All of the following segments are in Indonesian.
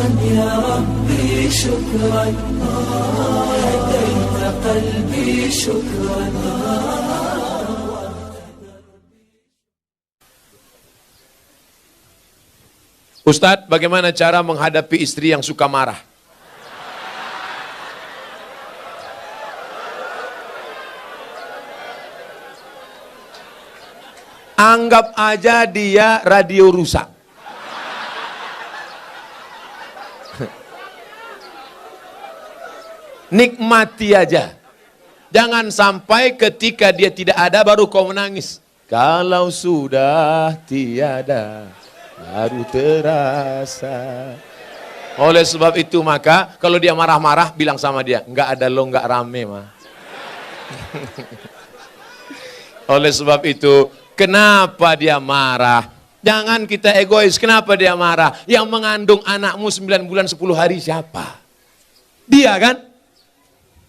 يا ربي شكرا هديت قلبي شكرا. Ustadz, bagaimana cara menghadapi istri yang suka marah? Anggap aja dia radio rusak. Nikmati aja. Jangan sampai ketika dia tidak ada baru kau menangis. Kalau sudah tiada baru terasa. Oleh sebab itu maka kalau dia marah-marah bilang sama dia, enggak ada lo, enggak rame mah. Oleh sebab itu, kenapa dia marah? Jangan kita egois, kenapa dia marah? Yang mengandung anakmu 9 bulan 10 hari siapa? Dia kan?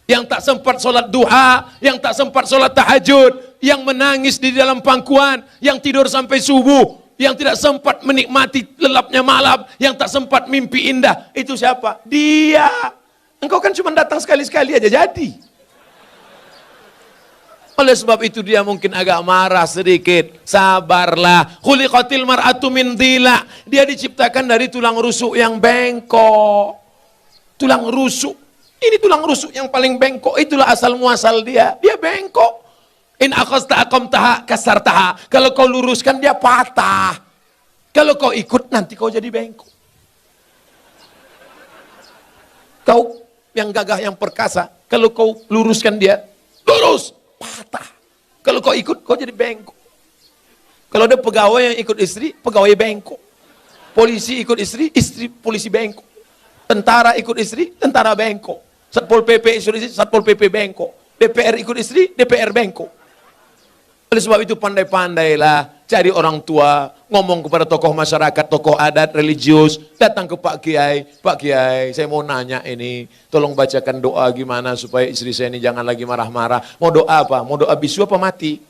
Yang tak sempat sholat duha, yang tak sempat sholat tahajud, yang menangis di dalam pangkuan, yang tidur sampai subuh, yang tidak sempat menikmati lelapnya malam, yang tak sempat mimpi indah. Itu siapa? Dia. Engkau kan cuma datang sekali-sekali aja jadi. Oleh sebab itu dia mungkin agak marah sedikit. Sabarlah. Khuliqatil mar'atu min dhila. Dia diciptakan dari tulang rusuk yang bengkok. Tulang rusuk. Ini tulang rusuk yang paling bengkok. Itulah asal muasal dia. Dia bengkok. In akhasta aqamtaha kasartaha. Kalau kau luruskan dia patah. Kalau kau ikut nanti kau jadi bengkok. Kau yang gagah yang perkasa, kalau kau luruskan dia lurus, patah. Kalau kau ikut kau jadi bengkok. Kalau ada pegawai yang ikut istri, pegawai bengkok. Polisi ikut istri, istri polisi bengkok. Tentara ikut istri, tentara bengkok. Satpol PP ikut istri, Satpol PP bengkok. DPR ikut istri, DPR bengkok. Oleh sebab itu pandai-pandailah cari orang tua, ngomong kepada tokoh masyarakat, tokoh adat, religius, datang ke Pak Kiai, saya mau nanya ini, tolong bacakan doa gimana supaya istri saya ini jangan lagi marah-marah. Mau doa apa? Mau doa bisu apa mati?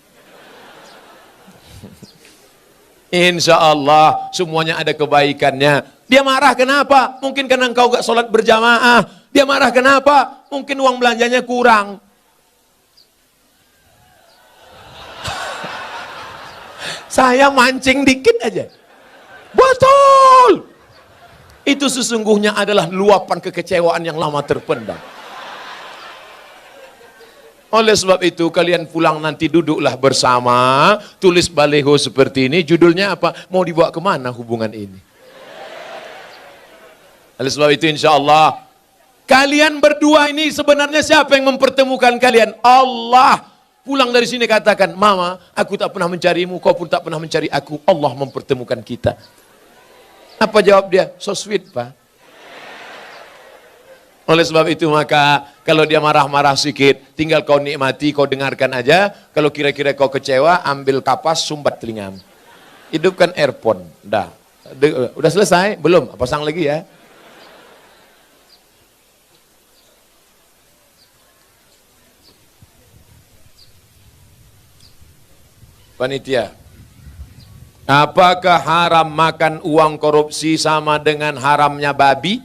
Insya Allah semuanya ada kebaikannya. Dia marah kenapa? Mungkin karena engkau gak sholat berjamaah. Dia marah kenapa? Mungkin uang belanjanya kurang. Saya mancing dikit aja. Betul. Itu sesungguhnya adalah luapan kekecewaan yang lama terpendam. Oleh sebab itu kalian pulang nanti duduklah bersama, tulis baleho seperti ini, judulnya apa? Mau dibawa kemana hubungan ini? Oleh sebab itu insya Allah, kalian berdua ini sebenarnya siapa yang mempertemukan kalian? Allah. Pulang dari sini katakan, Mama, aku tak pernah mencarimu, kau pun tak pernah mencari aku. Allah mempertemukan kita. Apa jawab dia? So sweet, Pak. Oleh sebab itu maka, kalau dia marah-marah sedikit, tinggal kau nikmati, kau dengarkan aja. Kalau kira-kira kau kecewa, ambil kapas, sumbat telingamu. Hidupkan earphone. Udah selesai? Belum? Pasang lagi ya. Panitia, apakah haram makan uang korupsi sama dengan haramnya babi?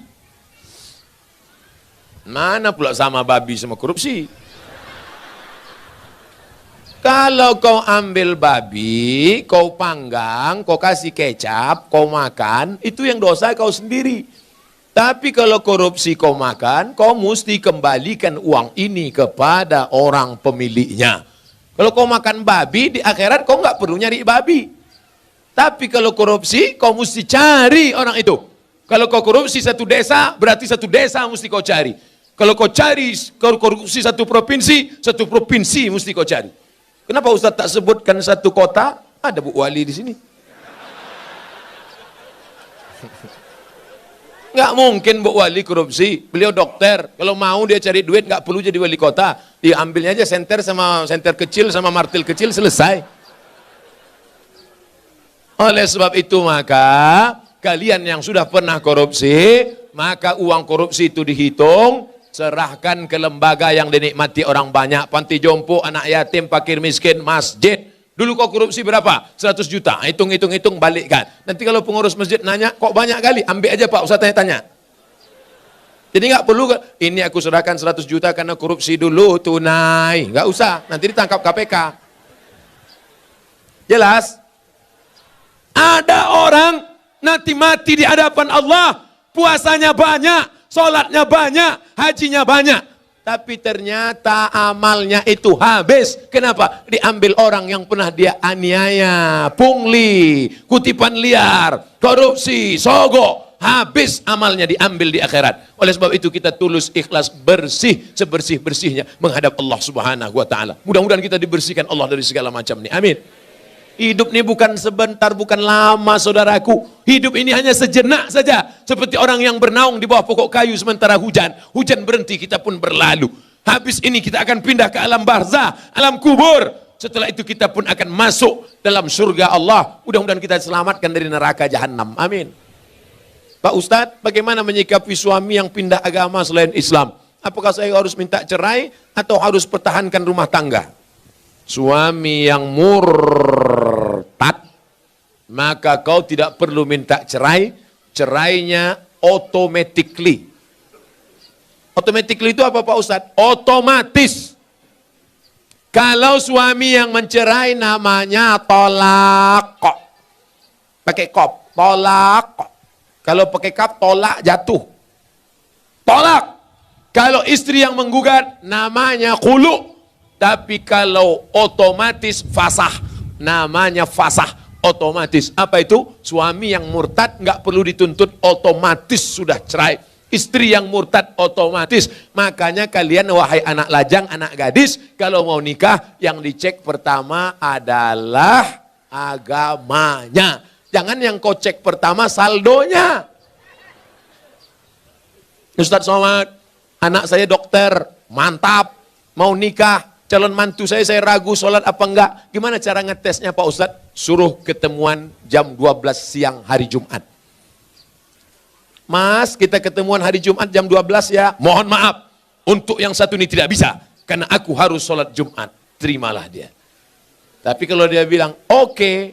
Mana pula sama babi sama korupsi? Kalau kau ambil babi, kau panggang, kau kasih kecap, kau makan, itu yang dosa kau sendiri. Tapi kalau korupsi kau makan, kau mesti kembalikan uang ini kepada orang pemiliknya. Kalau kau makan babi, di akhirat kau nggak perlu nyari babi. Tapi kalau korupsi, kau mesti cari orang itu. Kalau kau korupsi satu desa, berarti satu desa mesti kau cari. Kalau kau cari korupsi satu provinsi mesti kau cari. Kenapa Ustaz tak sebutkan satu kota? Ada Bu Wali di sini. Nggak mungkin Bu Wali korupsi, beliau dokter. Kalau mau dia cari duit nggak perlu jadi wali kota. Diambilnya aja senter kecil sama martil kecil selesai. Oleh sebab itu maka kalian yang sudah pernah korupsi, maka uang korupsi itu dihitung, serahkan ke lembaga yang dinikmati orang banyak, panti jompo, anak yatim, fakir miskin, masjid. Dulu kau korupsi berapa? 100 juta. Hitung balikkan. Nanti kalau pengurus masjid nanya, kok banyak kali? Ambil aja Pak Ustaz tanya-tanya. Jadi nggak perlu, ini aku serahkan 100 juta karena korupsi dulu, tunai. Nggak usah, nanti ditangkap KPK. Jelas? Ada orang nanti mati di hadapan Allah, puasanya banyak, sholatnya banyak, hajinya banyak. Tapi ternyata amalnya itu habis. Kenapa? Diambil orang yang pernah dia aniaya, pungli, kutipan liar, korupsi, sogok. Habis amalnya diambil di akhirat. Oleh sebab itu kita tulus, ikhlas, bersih, sebersih-bersihnya menghadap Allah Subhanahu wa taala. Mudah-mudahan kita dibersihkan Allah dari segala macam ini. Amin. Hidup ini bukan sebentar, bukan lama saudaraku. Hidup ini hanya sejenak saja. Seperti orang yang bernaung di bawah pokok kayu sementara hujan. Hujan berhenti, kita pun berlalu. Habis ini kita akan pindah ke alam barzah, alam kubur. Setelah itu kita pun akan masuk dalam surga Allah. Mudah-mudahan kita diselamatkan dari neraka jahanam. Amin. Pak Ustadz, bagaimana menyikapi suami yang pindah agama selain Islam? Apakah saya harus minta cerai atau harus pertahankan rumah tangga? Suami yang murtad, maka kau tidak perlu minta cerai, cerainya automatically. Automatically itu apa Pak Ustadz? Otomatis. Kalau suami yang mencerai namanya tolak. Pakai kop, tolak. Kalau pakai kap, tolak jatuh. Tolak. Kalau istri yang menggugat namanya khulu. Tapi kalau otomatis fasah, namanya fasah otomatis. Apa itu? Suami yang murtad nggak perlu dituntut, otomatis sudah cerai. Istri yang murtad otomatis. Makanya kalian wahai anak lajang, anak gadis, kalau mau nikah yang dicek pertama adalah agamanya. Jangan yang kau cek pertama saldonya. Ustadz Somad, anak saya dokter, mantap, mau nikah. Calon mantu saya ragu sholat apa enggak. Gimana cara ngetesnya Pak Ustadz? Suruh ketemuan jam 12 siang hari Jumat. Mas, kita ketemuan hari Jumat jam 12 ya. Mohon maaf, untuk yang satu ini tidak bisa. Karena aku harus sholat Jumat. Terimalah dia. Tapi kalau dia bilang, oke.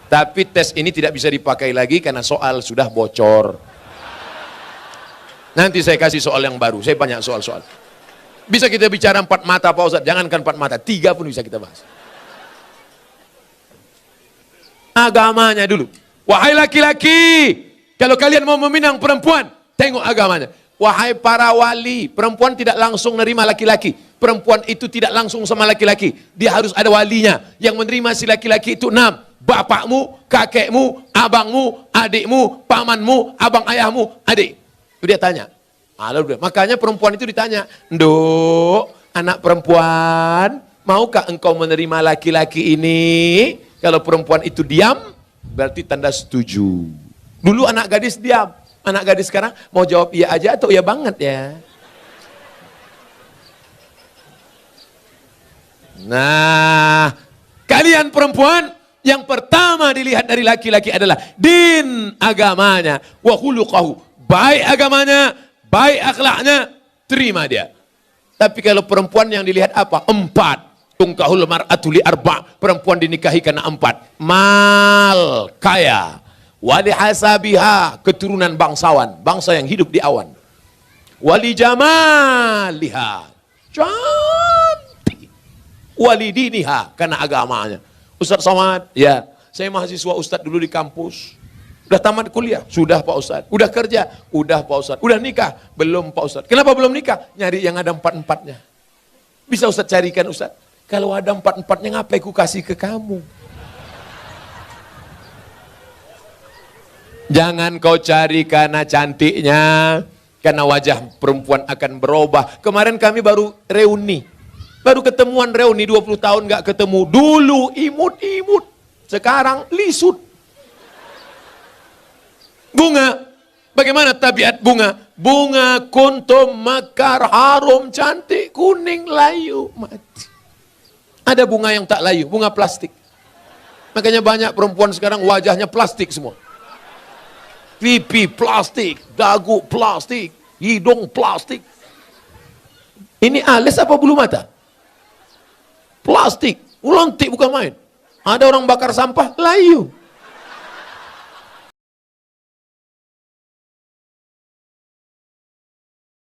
Tapi tes ini tidak bisa dipakai lagi karena soal sudah bocor. Nanti saya kasih soal yang baru. Saya banyak soal-soal. Bisa kita bicara 4 mata Pak Ustadz, jangankan 4 mata, 3 pun bisa kita bahas. Agamanya dulu. Wahai laki-laki, kalau kalian mau meminang perempuan, tengok agamanya. Wahai para wali, perempuan tidak langsung menerima laki-laki. Perempuan itu tidak langsung sama laki-laki. Dia harus ada walinya. Yang menerima si laki-laki itu 6. Bapakmu, kakekmu, abangmu, adikmu, pamanmu, abang ayahmu, adik. Itu dia tanya. Makanya perempuan itu ditanya, Nduk, anak perempuan, maukah engkau menerima laki-laki ini? Kalau perempuan itu diam, berarti tanda setuju. Dulu anak gadis diam, anak gadis sekarang mau jawab iya aja atau iya banget ya. Nah, kalian perempuan, yang pertama dilihat dari laki-laki adalah din, agamanya, wa khuluqahu, baik agamanya, baik akhlaknya, terima dia. Tapi kalau perempuan yang dilihat apa? 4. Tungkahul mar'atu li 4. Perempuan dinikahi karena 4. Mal, kaya. Wali hasabiha, keturunan bangsawan. Bangsa yang hidup di awan. Wali jamaliha, cantik. Wali diniha, karena agamanya. Ustadz Somad, ya. Saya mahasiswa Ustadz dulu di kampus. Udah tamat kuliah? Sudah Pak Ustadz. Udah kerja? Udah Pak Ustadz. Udah nikah? Belum Pak Ustadz. Kenapa belum nikah? Nyari yang ada 4-4-nya. Bisa Ustadz carikan Ustadz? Kalau ada 4-4-nya ngapain ku kasih ke kamu? Jangan kau cari karena cantiknya. Karena wajah perempuan akan berubah. Kemarin kami baru reuni. Baru ketemuan reuni 20 tahun gak ketemu. Dulu imut-imut. Sekarang lisut. Bunga, bagaimana tabiat bunga? Bunga kuntum mekar, harum, cantik, kuning, layu, mati. Ada bunga yang tak layu, bunga plastik. Makanya banyak perempuan sekarang wajahnya plastik semua. Pipi plastik, dagu plastik, hidung plastik. Ini alis apa bulu mata? Plastik, ulantik bukan main. Ada orang bakar sampah, layu.